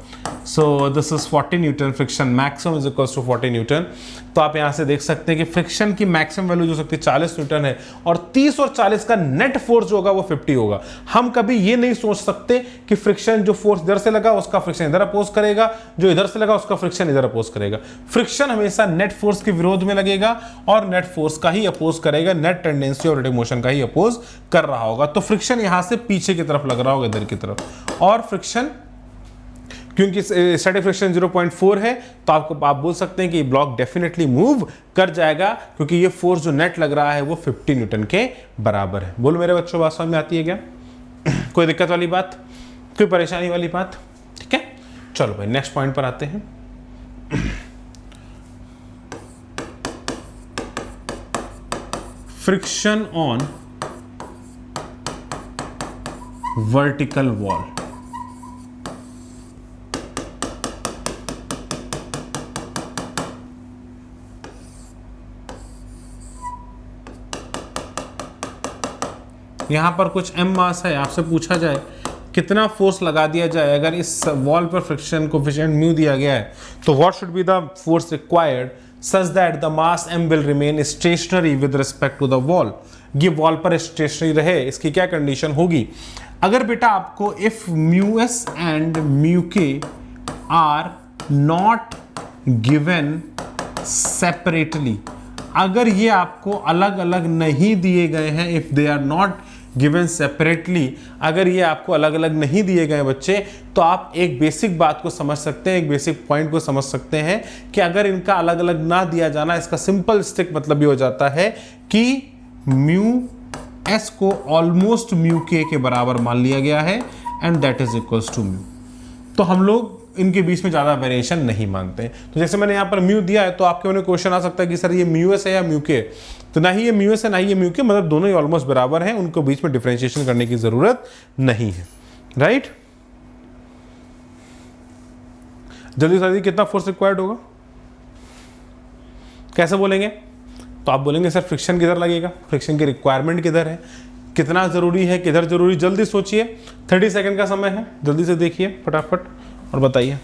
Speaker 1: so this is 40 newton, friction maximum is equals to 40 newton. तो आप यहाँ से देख सकते हैं कि फ्रिक्शन की मैक्सिमम वैल्यू जो सकती है 40 न्यूटन है, और 30 और 40 का नेट फोर्स जो होगा वो 50 होगा। हम कभी ये नहीं सोच सकते कि फ्रिक्शन जो फोर्स इधर से लगा उसका फ्रिक्शन इधर अपोज करेगा, जो इधर से लगा उसका फ्रिक्शन इधर अपोज करेगा। फ्रिक्शन हमेशा नेट फोर्स के विरोध में लगेगा और नेट फोर्स का ही अपोज करेगा, नेट टेंडेंसी और रोटेटिंग मोशन का ही अपोज कर रहा होगा। तो फ्रिक्शन यहां से पीछे की तरफ लग रहा होगा, इधर की तरफ। और फ्रिक्शन, क्योंकि स्टैटिक फ्रिक्शन 0.4 है, तो आप बोल सकते हैं कि ब्लॉक डेफिनेटली मूव कर जाएगा, क्योंकि ये फोर्स जो नेट लग रहा है वो 50 न्यूटन के बराबर है। बोलो मेरे बच्चों, बात समझ में आती है क्या? कोई दिक्कत वाली बात, कोई परेशानी वाली बात? ठीक है, चलो भाई नेक्स्ट पॉइंट पर आते हैं। Friction on vertical wall. यहां पर कुछ m मास है, आपसे पूछा जाए कितना फोर्स लगा दिया जाए अगर इस वॉल पर फ्रिक्शन कोएफिशिएंट म्यू दिया गया है, तो what should be the force required such that the mass m will remain stationary with respect to the wall. ये वॉल पर स्टेशनरी रहे, इसकी क्या कंडीशन होगी? अगर बेटा आपको if mu s and mu k are not given separately, अगर ये आपको अलग अलग नहीं दिए गए हैं, if they are not given separately, अगर ये आपको अलग अलग नहीं दिए गए बच्चे, तो आप एक बेसिक बात को समझ सकते हैं, एक बेसिक पॉइंट को समझ सकते हैं कि अगर इनका अलग अलग ना दिया जाना, इसका सिंपल स्टिक मतलब ये हो जाता है कि म्यू एस को ऑलमोस्ट म्यू के बराबर मान लिया गया है and that is equals to mu. तो हम लोग इनके बीच में ज़्यादा वेरिएशन नहीं मानते। तो जैसे मैंने यहाँ पर म्यू दिया है, तो आपके मन में क्वेश्चन आ सकता है कि सर ये म्यू एस है या म्यू के? तो ना ही ये म्यू एस है ना ही ये म्यू के, मतलब दोनों ही ऑलमोस्ट बराबर हैं, उनको बीच में डिफरेंशिएशन करने की जरूरत नहीं है, राइट? जल्दी से जल्दी कितना फोर्स रिक्वायर्ड होगा, कैसे बोलेंगे? तो आप बोलेंगे सर फ्रिक्शन किधर लगेगा, फ्रिक्शन की रिक्वायरमेंट किधर है, कितना जरूरी है, किधर जरूरी? जल्दी सोचिए, 30 सेकेंड का समय है, जल्दी से देखिए फटाफट और बताइए।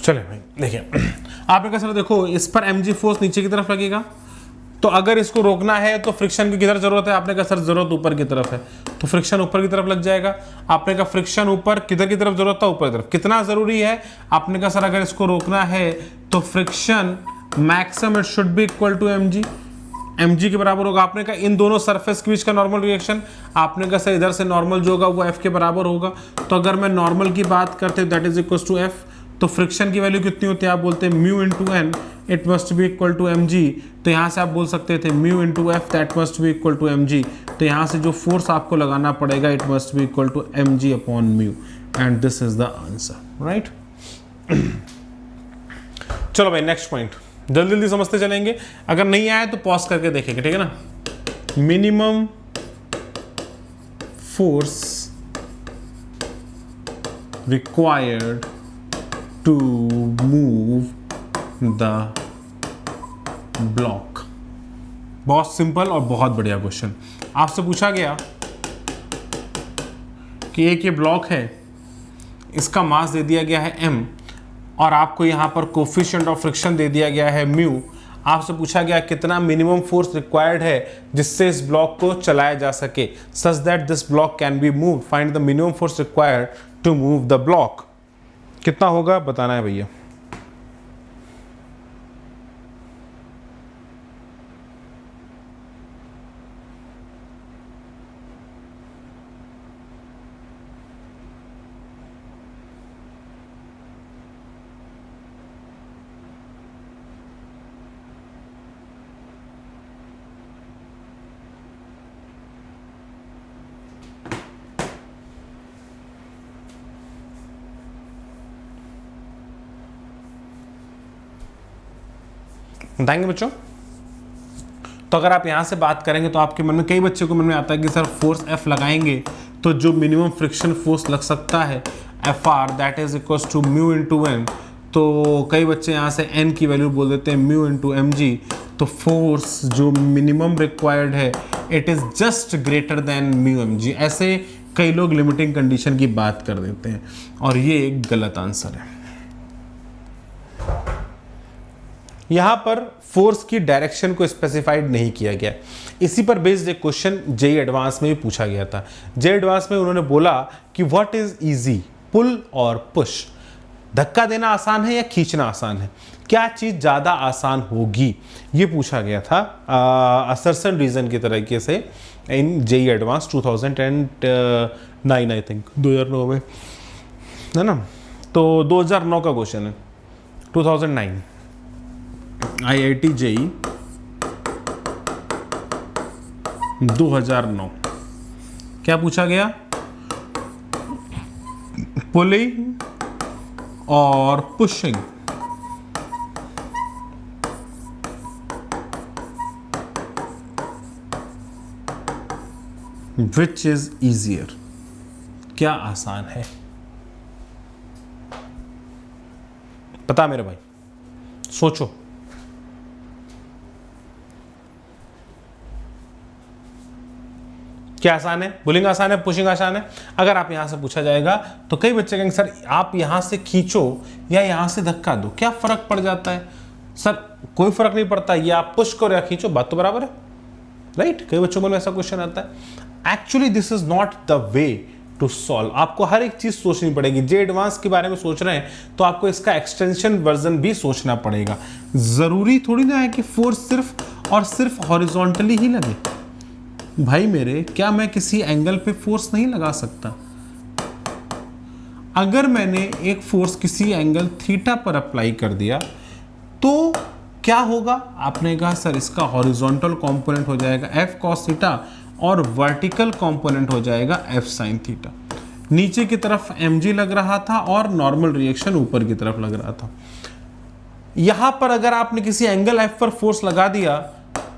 Speaker 1: चले भाई देखिए, आपने कहा सर देखो इस पर mg फोर्स नीचे की तरफ लगेगा, तो अगर इसको रोकना है तो फ्रिक्शन की किधर जरूरत है? आपने कहा सर जरूरत ऊपर की तरफ है, तो फ्रिक्शन ऊपर की तरफ लग जाएगा। आपने कहा फ्रिक्शन ऊपर, किधर की तरफ जरूरत था? ऊपर की तरफ। कितना जरूरी है? आपने कहा सर अगर इसको रोकना है तो friction maximum it should be equal to mg के बराबर होगा। आपने कहा इन दोनों सरफेस के बीच का नॉर्मल रिएक्शन, आपने कहा सर इधर से नॉर्मल जो होगा वो f के बराबर होगा। तो अगर मैं नॉर्मल की बात करते that is equal to f, तो फ्रिक्शन की वैल्यू कितनी होती है? आप बोलते हैं mu into N, it must be equal to mg। तो यहाँ से आप बोल सकते थे mu into F that must be equal to mg। तो यहाँ से जो फोर्स आपको लगाना पड़ेगा it must be equal to mg upon mu, and this is the answer, right? चलो भाई नेक्स्ट पॉइंट जल्दी जल्दी समझते चलेंगे, अगर नहीं आया तो पॉज करके देखेंगे, ठीक है ना? Minimum force required to move the block. बहुत सिंपल और बहुत बढ़िया क्वेश्चन। आपसे पूछा गया कि एक ये ब्लॉक है, इसका मास दे दिया गया है m, और आपको यहां पर कोफिशिएंट ऑफ फ्रिक्शन दे दिया गया है म्यू। आपसे पूछा गया कितना मिनिमम फोर्स रिक्वायर्ड है जिससे इस ब्लॉक को चलाया जा सके, such that this block can be move. Find the minimum force required to move the block. कितना होगा बताना है भैया। बताएंगे बच्चों? तो अगर आप यहां से बात करेंगे तो आपके मन में, कई बच्चों को मन में आता है कि सर फोर्स F लगाएंगे तो जो मिनिमम फ्रिक्शन फोर्स लग सकता है Fr that is equal to mu into N, तो कई बच्चे यहाँ से n की वैल्यू बोल देते हैं म्यू इंटू एम जी, तो फोर्स जो मिनिमम रिक्वायर्ड है it is just greater than mu M G. ऐसे कई लोग लिमिटिंग कंडीशन की बात कर देते हैं और ये एक गलत आंसर है। यहां पर फोर्स की डायरेक्शन को स्पेसिफाइड नहीं किया गया। इसी पर बेस्ड एक क्वेश्चन जेईई एडवांस में भी पूछा गया था। जेईई एडवांस में उन्होंने बोला कि व्हाट इज इजी, पुल और पुश, धक्का देना आसान है या खींचना आसान है, क्या चीज ज्यादा आसान होगी, ये पूछा गया था असर्शन रीजन की तरीके से इन जेईई एडवांस 2009 आई थिंक 2009 में, है ना। तो 2009 का क्वेश्चन है, 2009 IIT जेईई 2009। क्या पूछा गया? पुलिंग और पुशिंग विच इज इजियर, क्या आसान है? पता मेरे भाई, सोचो। क्या आसान है? पुलिंग आसान है, पुशिंग आसान है? अगर आप यहां से पूछा जाएगा तो कई बच्चे कहेंगे सर आप यहां से खींचो या यहां से धक्का दो, क्या फर्क पड़ जाता है? सर कोई फर्क नहीं पड़ता, ये आप पुश करो या खींचो, बात तो बराबर है, राइट? कई बच्चों में ऐसा क्वेश्चन आता है। Actually this is not the way to solve. आपको हर एक चीज सोचनी पड़ेगी। जे एडवांस के बारे में सोच रहे हैं तो आपको इसका एक्सटेंशन वर्जन भी सोचना पड़ेगा। जरूरी थोड़ी ना है कि फोर्स सिर्फ और सिर्फ हॉरिजॉन्टली ही लगे। भाई मेरे, क्या मैं किसी एंगल पे फोर्स नहीं लगा सकता? अगर मैंने एक फोर्स किसी एंगल थीटा पर अप्लाई कर दिया तो क्या होगा? आपने कहा सर इसका हॉरिजॉन्टल कंपोनेंट हो जाएगा F cos थीटा और वर्टिकल कंपोनेंट हो जाएगा F sin थीटा। नीचे की तरफ mg लग रहा था और नॉर्मल रिएक्शन ऊपर की तरफ लग रहा था। यहां पर अगर आपने किसी एंगल F पर फोर्स लगा दिया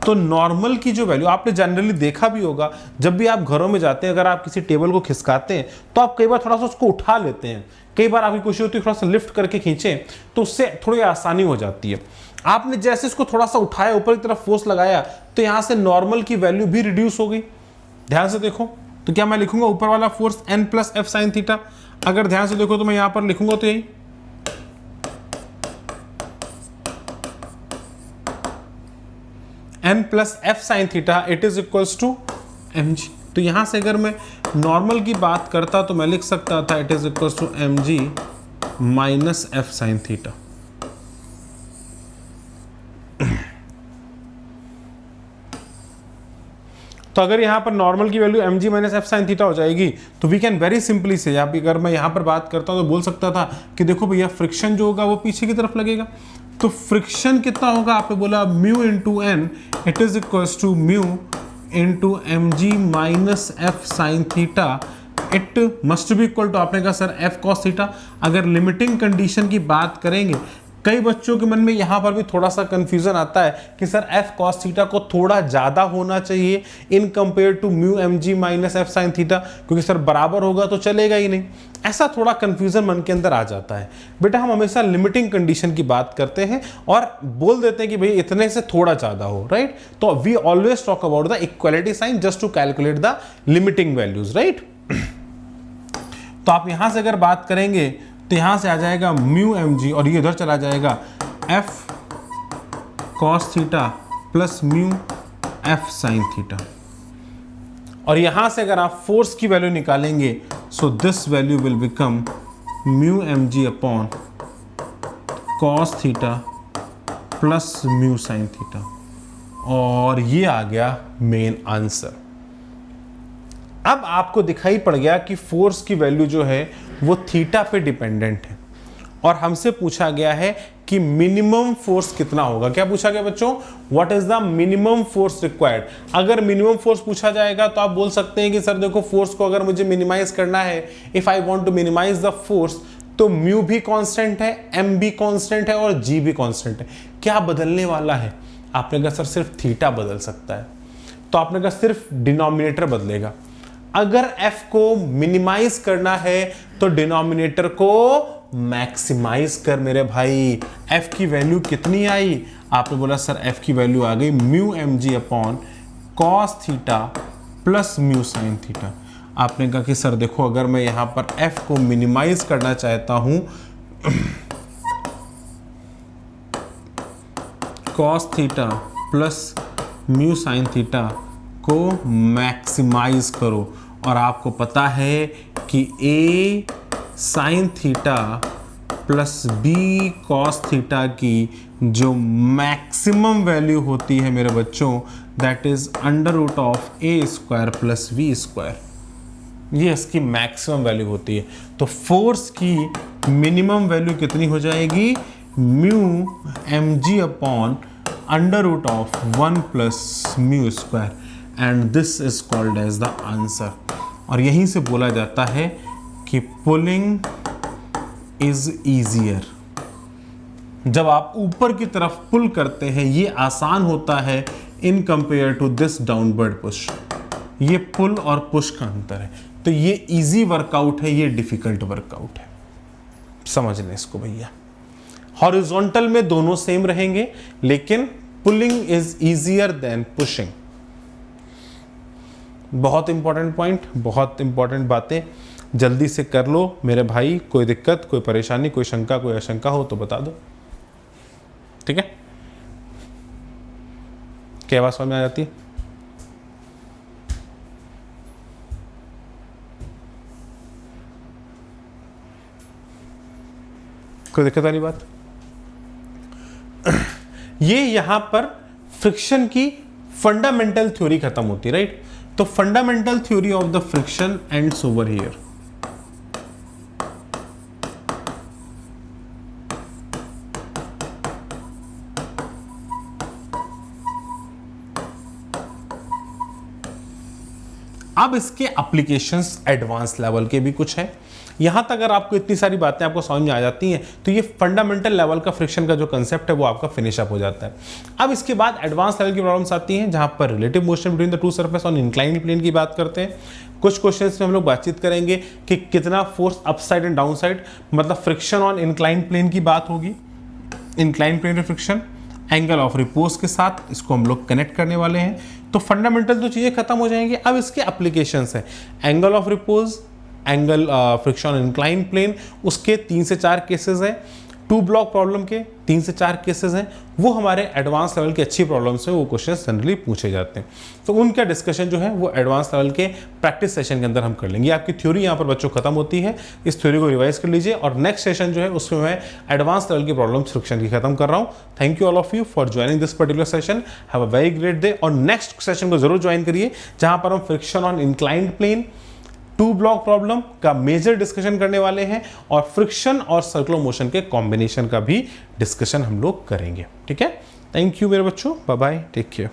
Speaker 1: तो नॉर्मल की जो वैल्यू, आपने जनरली देखा भी होगा जब भी आप घरों में जाते हैं, अगर आप किसी टेबल को खिसकाते हैं तो आप कई बार थोड़ा सा उसको उठा लेते हैं। कई बार आपकी कोशिश होती है थोड़ा सा लिफ्ट करके खींचें तो उससे थोड़ी आसानी हो जाती है। आपने जैसे इसको थोड़ा सा उठाया, ऊपर की तरफ फोर्स लगाया, तो यहां से नॉर्मल की वैल्यू भी रिड्यूस हो गई। ध्यान से देखो तो क्या मैं लिखूंगा ऊपर वाला force n plus F sine theta? अगर ध्यान से देखो तो मैं यहां पर लिखूंगा तो यही n plus F sine theta it is equals to mg। तो यहां से अगर मैं नॉर्मल की बात करता तो मैं लिख सकता था it is equals to mg minus F sine theta. तो अगर यहां पर नॉर्मल की value mg minus F sine theta हो जाएगी तो वी कैन वेरी सिंपली से, या अगर मैं यहां पर बात करता हूं तो बोल सकता था कि देखो भैया फ्रिक्शन जो होगा वो पीछे की तरफ लगेगा। तो फ्रिक्शन कितना होगा? आपने बोला mu into N it is equals to mu into M G minus F sine theta. It must be equal to, आपने कहा सर एफ कॉस थीटा। अगर लिमिटिंग कंडीशन की बात करेंगे, कई बच्चों के मन में यहां पर भी थोड़ा सा कंफ्यूजन आता है कि सर एफ कॉस थीटा को थोड़ा ज्यादा होना चाहिए in compare to mu M G minus F sine theta, क्योंकि सर बराबर होगा तो चलेगा ही नहीं। ऐसा थोड़ा कंफ्यूजन मन के अंदर आ जाता है। बेटा हम हमेशा लिमिटिंग कंडीशन की बात करते हैं और बोल देते हैं कि भाई इतने से थोड़ा ज्यादा हो, राइट? तो we always talk about the equality sign just to calculate the limiting values, right? तो आप यहां से अगर बात करेंगे तो यहां से आ जाएगा म्यू एम जी और ये उधर चला जाएगा F cos theta plus mu F sine theta. और यहां से अगर आप फोर्स की वैल्यू निकालेंगे so this value will become mu M G upon cos theta plus mu sine theta. और ये आ गया मेन आंसर। अब आपको दिखाई पड़ गया कि फोर्स की वैल्यू जो है वो थीटा पे डिपेंडेंट है और हमसे पूछा गया है कि मिनिमम फोर्स कितना होगा। क्या पूछा गया बच्चों? What is the minimum force required. अगर मिनिमम फोर्स पूछा जाएगा तो आप बोल सकते हैं कि सर देखो फोर्स को अगर मुझे मिनिमाइज करना है, if I want to minimize the force, तो म्यू भी कांस्टेंट है, एम भी कांस्टेंट है और जी भी कांस्टेंट है। क्या बदलने वाला है? आपने कहा सर सिर्फ थीटा बदल सकता है, तो आपने कहा सिर्फ डिनोमिनेटर बदलेगा। अगर f को मिनिमाइज करना है तो डिनोमिनेटर को मैक्सिमाइज कर मेरे भाई। f की वैल्यू कितनी आई? आपने बोला सर f की वैल्यू आ गई mu M G upon cos theta plus mu sine theta. आपने कहा कि सर देखो अगर मैं यहां पर f को मिनिमाइज करना चाहता हूं cos theta plus mu sine theta को मैक्सिमाइज करो, और आपको पता है कि a sine theta plus b cos theta की जो मैक्सिमम वैल्यू होती है मेरे बच्चों, that is under root of A square plus V square. ये इसकी मैक्सिमम वैल्यू होती है। तो फोर्स की मिनिमम वैल्यू कितनी हो जाएगी? Mu M G upon under root of 1 plus mu square, and this is called as the answer. और यहीं से बोला जाता है कि पुलिंग इज ईजियर। जब आप ऊपर की तरफ पुल करते हैं ये आसान होता है in compare to this downward push. ये पुल और पुश का अंतर है। तो ये इजी वर्कआउट है, ये डिफिकल्ट वर्कआउट है। समझ लें इसको भैया। हॉरिजॉन्टल में दोनों सेम रहेंगे, लेकिन pulling is easier than pushing. बहुत इंपॉर्टेंट पॉइंट, बहुत इंपॉर्टेंट बातें जल्दी से कर लो मेरे भाई। कोई दिक्कत, कोई परेशानी, कोई शंका, कोई आशंका हो तो बता दो, ठीक है? क्या बात समझ में आ जाती है? कोई दिक्कत वाली बात? ये यहां पर फ्रिक्शन की फंडामेंटल थ्योरी खत्म होती है, राइट? तो fundamental theory of the friction ends over here. अब इसके एप्लीकेशंस एडवांस लेवल के भी कुछ हैं। यहां तक अगर आपको इतनी सारी बातें आपको समझ में आ जाती हैं तो ये फंडामेंटल लेवल का फ्रिक्शन का जो कंसेप्ट है वो आपका फिनिश अप हो जाता है। अब इसके बाद एडवांस लेवल की प्रॉब्लम्स आती हैं जहां पर relative motion between the two surface on inclined plane की बात करते हैं। कुछ क्वेश्चंस में हम लोग बातचीत करेंगे कि कितना force upside and down side, मतलब फ्रिक्शन ऑन इंक्लाइंड प्लेन की बात होगी। Inclined plane friction angle of repose के साथ इसको हम लोग कनेक्ट करने वाले हैं। तो फंडामेंटल तो चीजें खत्म हो जाएंगी। अब इसके एप्लीकेशंस हैं angle of repose, angle friction on inclined plane, उसके 3 से 4 केसेस हैं। 2 ब्लॉक प्रॉब्लम के 3 से 4 केसेस हैं। वो हमारे एडवांस लेवल की अच्छी प्रॉब्लम्स हैं, वो क्वेश्चन जनरली पूछे जाते हैं। तो उनका डिस्कशन जो है वो एडवांस लेवल के प्रैक्टिस सेशन के अंदर हम कर लेंगे। आपकी थ्योरी यहाँ पर बच्चों खत्म होती है, इस थ्योरी को रिवाइज कर लीजिए और नेक्स्ट सेशन जो है उसमें मैं एडवांस लेवल की प्रॉब्लम्स फ्रिक्शन की खत्म कर रहा हूँ। Thank you all of you for joining this particular session. Have a very great day. और नेक्स्ट सेशन को जरूर ज्वाइन करिए जहां पर हम friction on inclined plane, 2 block problem का मेजर डिस्कशन करने वाले हैं और फ्रिक्शन और सर्कुलर मोशन के कॉम्बिनेशन का भी डिस्कशन हम लोग करेंगे। ठीक है, थैंक यू मेरे बच्चों, बाय बाय, टेक केयर।